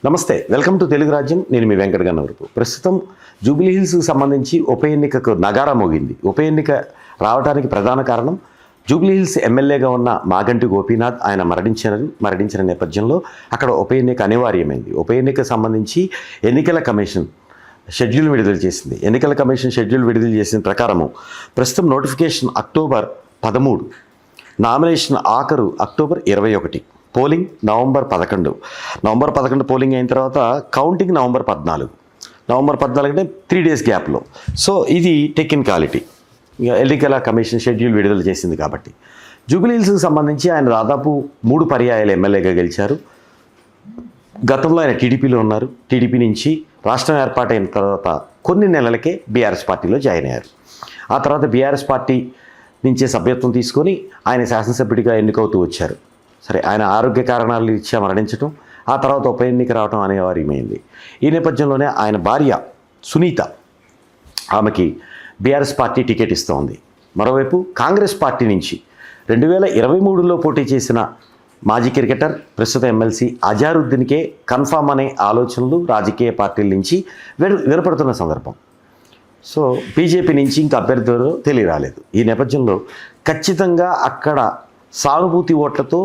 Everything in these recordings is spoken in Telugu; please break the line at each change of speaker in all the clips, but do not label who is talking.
నమస్తే, వెల్కమ్ టు తెలుగు రాజ్యం. నేను మీ వెంకట గన్నవరపు. ప్రస్తుతం జూబ్లీ హిల్స్కి సంబంధించి ఉప ఎన్నికకు నగారా మోగింది. ఉప ఎన్నిక రావడానికి ప్రధాన కారణం జూబ్లీ హిల్స్ ఎమ్మెల్యేగా ఉన్న మాగంటి గోపీనాథ్ ఆయన మరణించిన నేపథ్యంలో అక్కడ ఉప ఎన్నిక అనివార్యమైంది. ఉప ఎన్నికకు సంబంధించి ఎన్నికల కమిషన్ షెడ్యూల్ విడుదల చేసింది. ఎన్నికల కమిషన్ షెడ్యూల్ విడుదల చేసిన ప్రకారము ప్రస్తుతం నోటిఫికేషన్ అక్టోబర్ 13, నామినేషన్ ఆఖరు అక్టోబర్ 21, పోలింగ్ నవంబర్ 11 పోలింగ్ అయిన తర్వాత కౌంటింగ్ నవంబర్ 14 అంటే 3 days గ్యాప్లో. సో ఇది టెక్నికాలిటీ. ఎన్నికల కమిషన్ షెడ్యూల్ విడుదల చేసింది కాబట్టి జూబ్లీ హిల్స్కి సంబంధించి ఆయన దాదాపు 3 పర్యాయాలు ఎమ్మెల్యేగా గెలిచారు. గతంలో ఆయన టీడీపీలో ఉన్నారు. టీడీపీ నుంచి రాష్ట్రం ఏర్పాటైన తర్వాత కొన్ని నెలలకే బీఆర్ఎస్ పార్టీలో జాయిన్ అయ్యారు. ఆ తర్వాత బీఆర్ఎస్ పార్టీ నుంచే సభ్యత్వం తీసుకొని ఆయన శాసనసభ్యుడిగా ఎన్నికవుతూ వచ్చారు. సరే, ఆయన ఆరోగ్య కారణాలు రీత్యా మరణించడం, ఆ తర్వాత ఉప ఎన్నిక రావడం అనివార్యమైంది. ఈ నేపథ్యంలోనే ఆయన భార్య సునీత, ఆమెకి బీఆర్ఎస్ పార్టీ టికెట్ ఇస్తోంది. మరోవైపు కాంగ్రెస్ పార్టీ నుంచి 2023లో పోటీ చేసిన మాజీ క్రికెటర్, ప్రస్తుత ఎమ్మెల్సీ అజారుద్దీన్కే కన్ఫామ్ అనే ఆలోచనలు రాజకీయ పార్టీల నుంచి వినపడుతున్న సందర్భం. సో బీజేపీ నుంచి ఇంకా అభ్యర్థులు తెలియరాలేదు. ఈ నేపథ్యంలో ఖచ్చితంగా అక్కడ సానుభూతి ఓట్లతో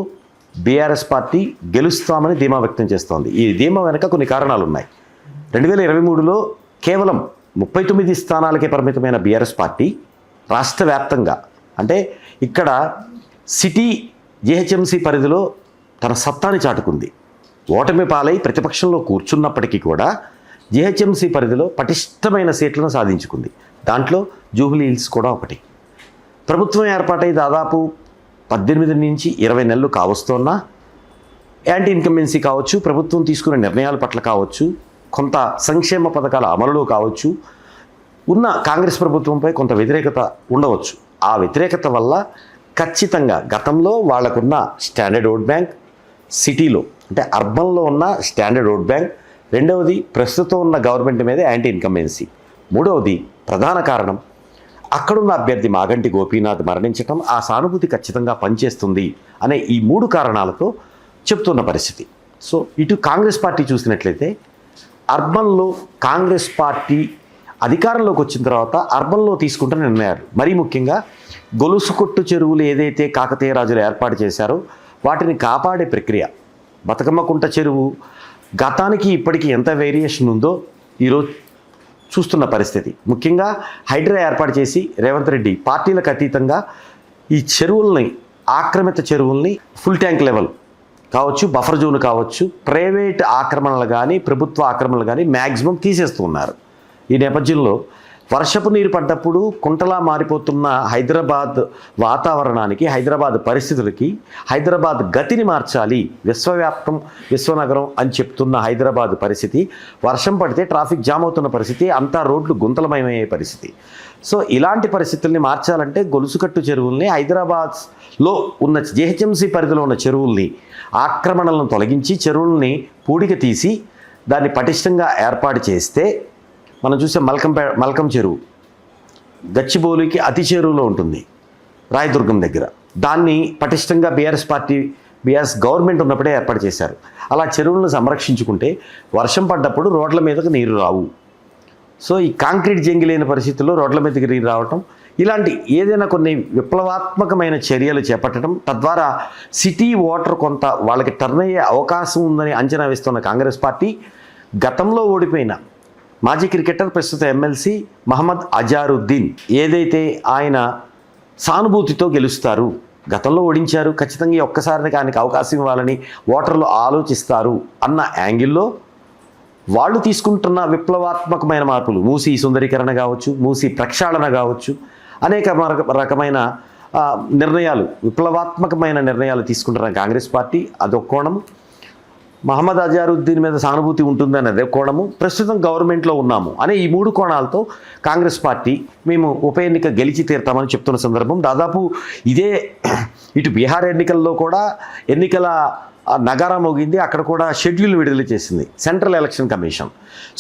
బీఆర్ఎస్ పార్టీ గెలుస్తామని ధీమా వ్యక్తం చేస్తోంది. ఈ ధీమా వెనక కొన్ని కారణాలు ఉన్నాయి. 2023లో కేవలం 39 స్థానాలకే పరిమితమైన బీఆర్ఎస్ పార్టీ రాష్ట్ర వ్యాప్తంగా, అంటే ఇక్కడ సిటీ జీహెచ్ఎంసీ పరిధిలో తన సత్తాని చాటుకుంది. ఓటమి పాలై ప్రతిపక్షంలో కూర్చున్నప్పటికీ కూడా జీహెచ్ఎంసీ పరిధిలో పటిష్టమైన సీట్లను సాధించుకుంది. దాంట్లో జూబ్లీ హిల్స్ కూడా ఒకటి. ప్రభుత్వం ఏర్పాటై దాదాపు 18 నుంచి 20 నెలలు కావస్తున్నా యాంటీ ఇన్కంబెన్సీ కావచ్చు, ప్రభుత్వం తీసుకునే నిర్ణయాల పట్ల కావచ్చు, కొంత సంక్షేమ పథకాల అమలులో కావచ్చు, ఉన్న కాంగ్రెస్ ప్రభుత్వంపై కొంత వ్యతిరేకత ఉండవచ్చు. ఆ వ్యతిరేకత వల్ల ఖచ్చితంగా గతంలో వాళ్లకున్న స్టాండర్డ్ ఓట్ బ్యాంక్, సిటీలో అంటే అర్బన్లో ఉన్న స్టాండర్డ్ ఓట్ బ్యాంక్, రెండవది ప్రస్తుతం ఉన్న గవర్నమెంట్ మీద యాంటీ ఇన్కంబెన్సీ, మూడవది ప్రధాన కారణం అక్కడున్న అభ్యర్థి మాగంటి గోపీనాథ్ మరణించడం ఆ సానుభూతి ఖచ్చితంగా పనిచేస్తుంది అనే ఈ 3 కారణాలతో చెప్తున్న పరిస్థితి. సో ఇటు కాంగ్రెస్ పార్టీ చూసినట్లయితే అర్బన్లో కాంగ్రెస్ పార్టీ అధికారంలోకి వచ్చిన తర్వాత అర్బన్లో తీసుకుంటున్న నిర్ణయాలు, మరీ ముఖ్యంగా గొలుసుకొట్టు చెరువులు ఏదైతే కాకతీయ రాజులు ఏర్పాటు చేశారో వాటిని కాపాడే ప్రక్రియ, బతుకమ్మకుంట చెరువు గతానికి ఇప్పటికీ ఎంత వేరియేషన్ ఉందో ఈరోజు చూస్తున్న పరిస్థితి. ముఖ్యంగా హైడ్రా ఏర్పాటు చేసి రేవంత్ రెడ్డి పార్టీలకు అతీతంగా ఈ చెరువుల్ని, ఆక్రమిత చెరువుల్ని ఫుల్ ట్యాంక్ లెవెల్ కావచ్చు, బఫర్ జోన్ కావచ్చు, ప్రైవేట్ ఆక్రమణలు కానీ ప్రభుత్వ ఆక్రమణలు కానీ మ్యాక్సిమం తీసేస్తూ ఉన్నారు. ఈ నేపథ్యంలో వర్షపు నీరు పడ్డప్పుడు కుంటలా మారిపోతున్న హైదరాబాద్ వాతావరణానికి, హైదరాబాద్ పరిస్థితులకి, హైదరాబాద్ గతిని మార్చాలి, విశ్వనగరం అని చెప్తున్న హైదరాబాద్ పరిస్థితి, వర్షం పడితే ట్రాఫిక్ జామ్ అవుతున్న పరిస్థితి, అంతా రోడ్లు గుంతలమయమయ్యే పరిస్థితి. సో ఇలాంటి పరిస్థితుల్ని మార్చాలంటే గొలుసుకట్టు చెరువుల్ని, హైదరాబాద్లో ఉన్న జీహెచ్ఎంసీ పరిధిలో ఉన్న చెరువుల్ని, ఆక్రమణలను తొలగించి చెరువుల్ని పూడిక తీసి దాన్ని పటిష్టంగా ఏర్పాటు చేస్తే, మనం చూసే మల్కం చెరువు గచ్చిబౌలికి అతి చెరువులో ఉంటుంది, రాయదుర్గం దగ్గర. దాన్ని పటిష్టంగా బీఆర్ఎస్ గవర్నమెంట్ ఉన్నప్పుడే ఏర్పాటు చేశారు. అలా చెరువులను సంరక్షించుకుంటే వర్షం పడ్డప్పుడు రోడ్ల మీదకు నీరు రావు. సో ఈ కాంక్రీట్ జంగి లేని పరిస్థితుల్లో రోడ్ల మీదకి నీరు రావటం, ఇలాంటి ఏదైనా కొన్ని విప్లవాత్మకమైన చర్యలు చేపట్టడం, తద్వారా సిటీ వాటర్ కొంత వాళ్ళకి టర్న్ అయ్యే అవకాశం ఉందని అంచనా వేస్తున్న కాంగ్రెస్ పార్టీ గతంలో ఓడిపోయిన మాజీ క్రికెటర్, ప్రస్తుత ఎమ్మెల్సీ మహమ్మద్ అజారుద్దీన్ ఏదైతే ఆయన సానుభూతితో గెలుస్తారు, గతంలో ఓడించారు, ఖచ్చితంగా ఒక్కసారి ఆయనకి అవకాశం ఇవ్వాలని ఓటర్లు ఆలోచిస్తారు అన్న యాంగిల్లో వాళ్ళు తీసుకుంటున్న విప్లవాత్మకమైన మార్పులు, మూసీ సుందరీకరణ కావచ్చు, మూసీ ప్రక్షాళన కావచ్చు, అనేక రకమైన నిర్ణయాలు, విప్లవాత్మకమైన నిర్ణయాలు తీసుకుంటున్న కాంగ్రెస్ పార్టీ అదొక కోణము. మహమ్మద్ అజారుద్దీన్ మీద సానుభూతి ఉంటుందని అదే కోణము, ప్రస్తుతం గవర్నమెంట్లో ఉన్నాము అనే ఈ 3 కోణాలతో కాంగ్రెస్ పార్టీ మేము ఉప ఎన్నిక గెలిచి తీరుతామని చెప్తున్న సందర్భం. దాదాపు ఇదే ఇటు బీహార్ ఎన్నికల్లో కూడా ఎన్నికల నగారా మోగింది. అక్కడ కూడా షెడ్యూల్ విడుదల చేసింది సెంట్రల్ ఎలక్షన్ కమిషన్.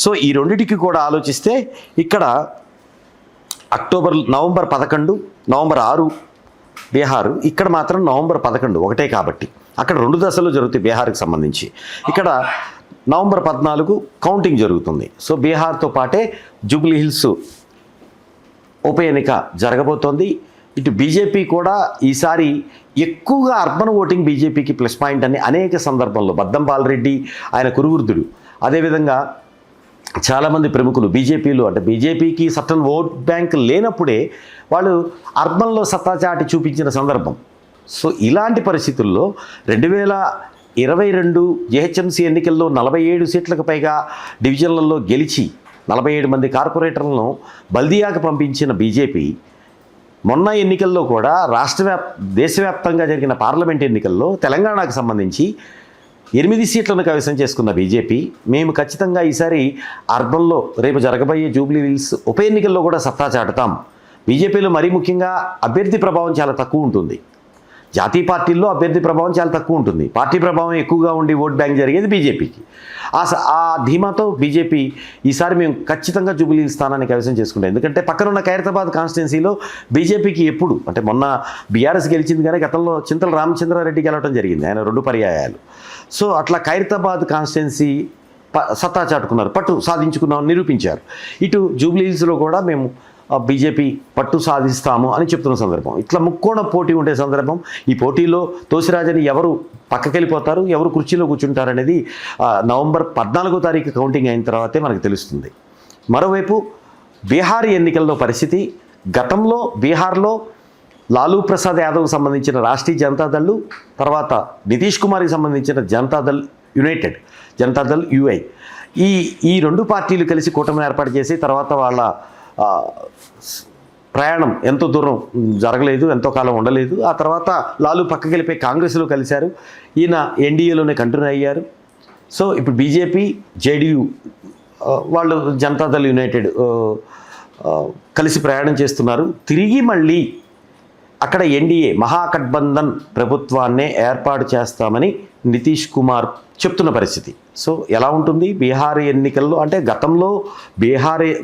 సో ఈ రెండింటికి కూడా ఆలోచిస్తే ఇక్కడ నవంబర్ 11, నవంబర్ 6 బీహారు, ఇక్కడ మాత్రం నవంబర్ 11 ఒకటే కాబట్టి అక్కడ 2 దశలు జరుగుతాయి బీహార్కి సంబంధించి. ఇక్కడ నవంబర్ 14 కౌంటింగ్ జరుగుతుంది. సో బీహార్తో పాటే జూబ్లీ హిల్స్ ఉప ఎన్నిక జరగబోతోంది. ఇటు బీజేపీ కూడా ఈసారి ఎక్కువగా అర్బన్ ఓటింగ్ బీజేపీకి ప్లస్ పాయింట్ అని అనేక సందర్భంలో బద్దంపాల్ రెడ్డి ఆయన కురువృద్ధుడు, అదేవిధంగా చాలామంది ప్రముఖులు బీజేపీలో, అంటే బీజేపీకి సర్టన్ ఓట్ బ్యాంక్ లేనప్పుడే వాళ్ళు అర్బన్లో సత్తా చాటి చూపించిన సందర్భం. సో ఇలాంటి పరిస్థితుల్లో 2022 జీహెచ్ఎంసీ ఎన్నికల్లో 47 సీట్లకు పైగా డివిజన్లలో గెలిచి 47 మంది కార్పొరేటర్లను బల్దియాకు పంపించిన బీజేపీ మొన్న ఎన్నికల్లో కూడా దేశవ్యాప్తంగా జరిగిన పార్లమెంట్ ఎన్నికల్లో తెలంగాణకు సంబంధించి 8 సీట్లను కైవసం చేసుకున్న బీజేపీ మేము ఖచ్చితంగా ఈసారి అర్బన్లో రేపు జరగబోయే జూబ్లీ హిల్స్ ఉప ఎన్నికల్లో కూడా సత్తా చాటుతాం. బీజేపీలో మరీ ముఖ్యంగా అభ్యర్థి ప్రభావం చాలా తక్కువ ఉంటుంది. జాతీయ పార్టీల్లో అభ్యర్థి ప్రభావం చాలా తక్కువ ఉంటుంది. పార్టీ ప్రభావం ఎక్కువగా ఉండి ఓట్ బ్యాంక్ జరిగేది బీజేపీకి. ఆ ధీమాతో బీజేపీ ఈసారి మేము ఖచ్చితంగా జూబ్లీ హిల్స్ స్థానాన్ని కైవసం చేసుకుంటాం. ఎందుకంటే పక్కనున్న ఖైరతాబాద్ కాన్స్టిట్యున్సీలో బీజేపీకి ఎప్పుడు అంటే మొన్న బీఆర్ఎస్ గెలిచింది, కానీ గతంలో చింతల రామచంద్రారెడ్డి గెలవడం జరిగింది, ఆయన 2 పర్యాయాలు. సో అట్లా ఖైరతాబాద్ కాన్స్టిట్యున్సీ సత్తా చాటుకున్నారు, పట్టు సాధించుకున్నామని నిరూపించారు. ఇటు జూబ్లీ హిల్స్లో కూడా మేము బీజేపీ పట్టు సాధిస్తాము అని చెప్తున్న సందర్భం. ఇట్లా ముక్కోణ పోటీ ఉండే సందర్భం. ఈ పోటీలో తోసిరాజని ఎవరు పక్కకెళ్ళిపోతారు, ఎవరు కుర్చీలో కూర్చుంటారనేది నవంబర్ 14వ తారీఖు కౌంటింగ్ అయిన తర్వాతే మనకు తెలుస్తుంది. మరోవైపు బీహార్ ఎన్నికల్లో పరిస్థితి, గతంలో బీహార్లో లాలూ ప్రసాద్ యాదవ్కు సంబంధించిన రాష్ట్రీయ జనతాదళ్, తర్వాత నితీష్ కుమార్కి సంబంధించిన జనతాదళ్ యునైటెడ్, జనతాదళ్ యుఐ, ఈ 2 పార్టీలు కలిసి కూటమిని ఏర్పాటు చేసి తర్వాత వాళ్ళ ప్రయాణం ఎంతో దూరం జరగలేదు, ఎంతో కాలం ఉండలేదు. ఆ తర్వాత లాలూ పక్కకి వెళ్ళిపోయి కాంగ్రెస్లో కలిశారు, ఈయన ఎన్డీఏలోనే కంటిన్యూ అయ్యారు. సో ఇప్పుడు బీజేపీ జేడీయూ వాళ్ళు జనతాదళ్ యునైటెడ్ కలిసి ప్రయాణం చేస్తున్నారు. తిరిగి మళ్ళీ అక్కడ ఎన్డీఏ మహాగఠబంధన్ ప్రభుత్వాన్నే ఏర్పాటు చేస్తామని నితీష్ కుమార్ చెప్తున్న పరిస్థితి. సో ఎలా ఉంటుంది బీహార్ ఎన్నికల్లో అంటే గతంలో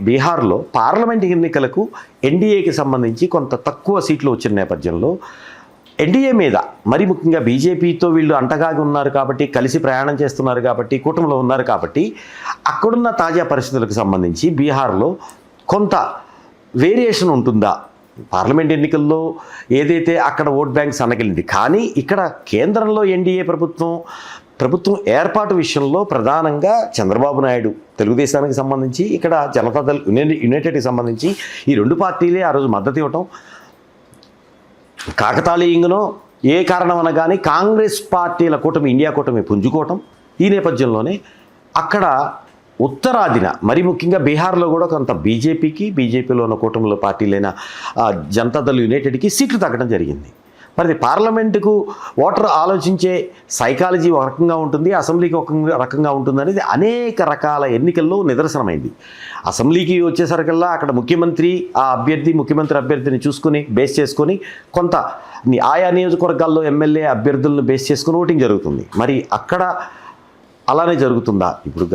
బీహార్లో పార్లమెంట్ ఎన్నికలకు ఎన్డీఏకి సంబంధించి కొంత తక్కువ సీట్లు వచ్చిన నేపథ్యంలో ఎన్డీఏ మీద మరి ముఖ్యంగా బీజేపీతో వీళ్ళు అంటగాగి ఉన్నారు కాబట్టి, కలిసి ప్రయాణం చేస్తున్నారు కాబట్టి, కూటమిలో ఉన్నారు కాబట్టి అక్కడున్న తాజా పరిస్థితులకు సంబంధించి బీహార్లో కొంత వేరియేషన్ ఉంటుందా? పార్లమెంట్ ఎన్నికల్లో ఏదైతే అక్కడ ఓట్ బ్యాంక్ సన్నగిలింది, కానీ ఇక్కడ కేంద్రంలో ఎన్డీఏ ప్రభుత్వం ఏర్పాటు విషయంలో ప్రధానంగా చంద్రబాబు నాయుడు తెలుగుదేశానికి సంబంధించి, ఇక్కడ జనతాదళ్ యునైటెడ్కి సంబంధించి ఈ 2 పార్టీలే ఆ రోజు మద్దతు ఇవ్వటం, కాకతాళీయంగానో ఏ కారణం అనగానే కాంగ్రెస్ పార్టీల కూటమి, ఇండియా కూటమి పుంజుకోవటం, ఈ నేపథ్యంలోనే అక్కడ ఉత్తరాదిన మరి ముఖ్యంగా బీహార్లో కూడా కొంత బీజేపీలో ఉన్న కూటమిలో పార్టీలైన జనతాదళ్ యునైటెడ్కి సీట్లు తగ్గడం జరిగింది. మరి పార్లమెంటుకు ఓటర్ ఆలోచించే సైకాలజీ ఒక రకంగా ఉంటుంది, అసెంబ్లీకి ఒక రకంగా ఉంటుంది అనేది అనేక రకాల ఎన్నికల్లో నిదర్శనమైంది. అసెంబ్లీకి వచ్చేసరికల్లా అక్కడ ముఖ్యమంత్రి అభ్యర్థిని చూసుకొని బేస్ చేసుకొని కొంత ఆయా నియోజకవర్గాల్లో ఎమ్మెల్యే అభ్యర్థులను బేస్ చేసుకుని ఓటింగ్ జరుగుతుంది. మరి అక్కడ అలానే జరుగుతుందా? ఇప్పుడు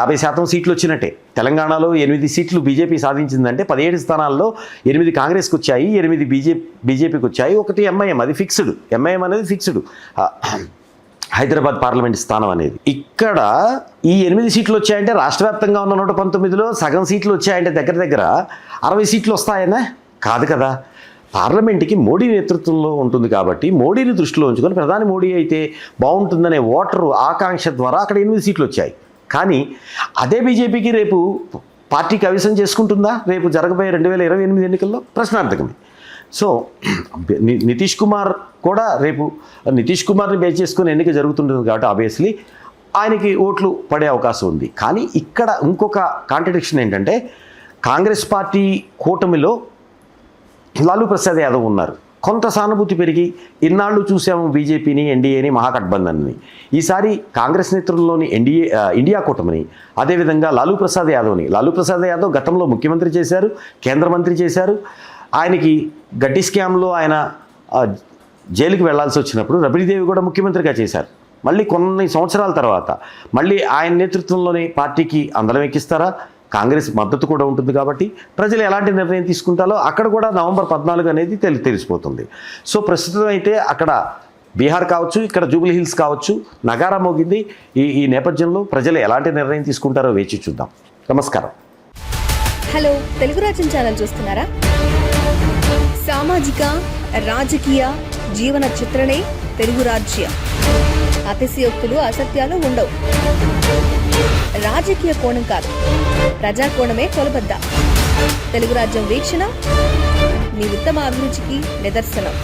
50% సీట్లు వచ్చినట్టే. తెలంగాణలో 8 సీట్లు బీజేపీ సాధించిందంటే 17 స్థానాల్లో 8 కాంగ్రెస్కి వచ్చాయి, 8 బీజేపీకి వచ్చాయి, 1 ఎంఐఎం, అది ఫిక్స్డ్. ఎంఐఎం అనేది ఫిక్స్డ్, హైదరాబాద్ పార్లమెంట్ స్థానం అనేది. ఇక్కడ ఈ 8 సీట్లు వచ్చాయంటే రాష్ట్ర వ్యాప్తంగా ఉన్న 119లో సగం సీట్లు వచ్చాయంటే దగ్గర 60 సీట్లు వస్తాయనే కాదు కదా. పార్లమెంట్కి మోడీ నేతృత్వంలో ఉంటుంది కాబట్టి మోడీని దృష్టిలో ఉంచుకొని ప్రధాని మోడీ అయితే బాగుంటుందనే ఓటరు ఆకాంక్ష ద్వారా అక్కడ 8 సీట్లు వచ్చాయి. కానీ అదే బీజేపీకి రేపు పార్టీ కైవసం చేసుకుంటుందా రేపు జరగబోయే 2028 ఎన్నికల్లో? ప్రశ్నార్థకమే. సో నితీష్ కుమార్ కూడా రేపు నితీష్ కుమార్ని బేస్ చేసుకుని ఎన్నిక జరుగుతుంటుంది కాబట్టి ఆబ్వియస్లీ ఆయనకి ఓట్లు పడే అవకాశం ఉంది. కానీ ఇక్కడ ఇంకొక కాంట్రడిక్షన్ ఏంటంటే కాంగ్రెస్ పార్టీ కూటమిలో లాలూ ప్రసాద్ యాదవ్ ఉన్నారు. కొంత సానుభూతి పెరిగి ఇన్నాళ్ళు చూసాము బీజేపీని, ఎన్డీఏని, మహాగఠబంధన్ని. ఈసారి కాంగ్రెస్ నేతృత్వంలోని ఇండియా కూటమిని, అదేవిధంగా లాలూ ప్రసాద్ యాదవ్ గతంలో ముఖ్యమంత్రి చేశారు, కేంద్ర మంత్రి చేశారు. ఆయనకి గడ్డి స్కామ్లో ఆయన జైలుకి వెళ్లాల్సి వచ్చినప్పుడు రబడీదేవి కూడా ముఖ్యమంత్రిగా చేశారు. మళ్ళీ కొన్ని సంవత్సరాల తర్వాత మళ్ళీ ఆయన నేతృత్వంలోని పార్టీకి అందరం ఎక్కిస్తారా? కాంగ్రెస్ మద్దతు కూడా ఉంటుంది కాబట్టి ప్రజలు ఎలాంటి నిర్ణయం తీసుకుంటారో అక్కడ కూడా నవంబర్ 14 అనేది తెలిసిపోతుంది. సో ప్రస్తుతం అయితే అక్కడ బీహార్ కావచ్చు, ఇక్కడ జూబ్లీ హిల్స్ కావచ్చు, నగారా మోగింది. ఈ నేపథ్యంలో ప్రజలు ఎలాంటి నిర్ణయం తీసుకుంటారో వేచి చూద్దాం. నమస్కారం.
హలో, తెలుగు రాజ్యం ఛానల్ చూస్తున్నారా? సామాజిక రాజకీయ జీవన చిత్రణే తెలుగు రాజ్యం. అతిశయోక్తులు అసత్యాలు ఉండవు. రాజకీయ కోణం కాదు, ప్రజా కోణమే కొలబద్ద. తెలుగు రాజ్యం వీక్షణ మీ ఉత్తమ అభిరుచికి నిదర్శనం.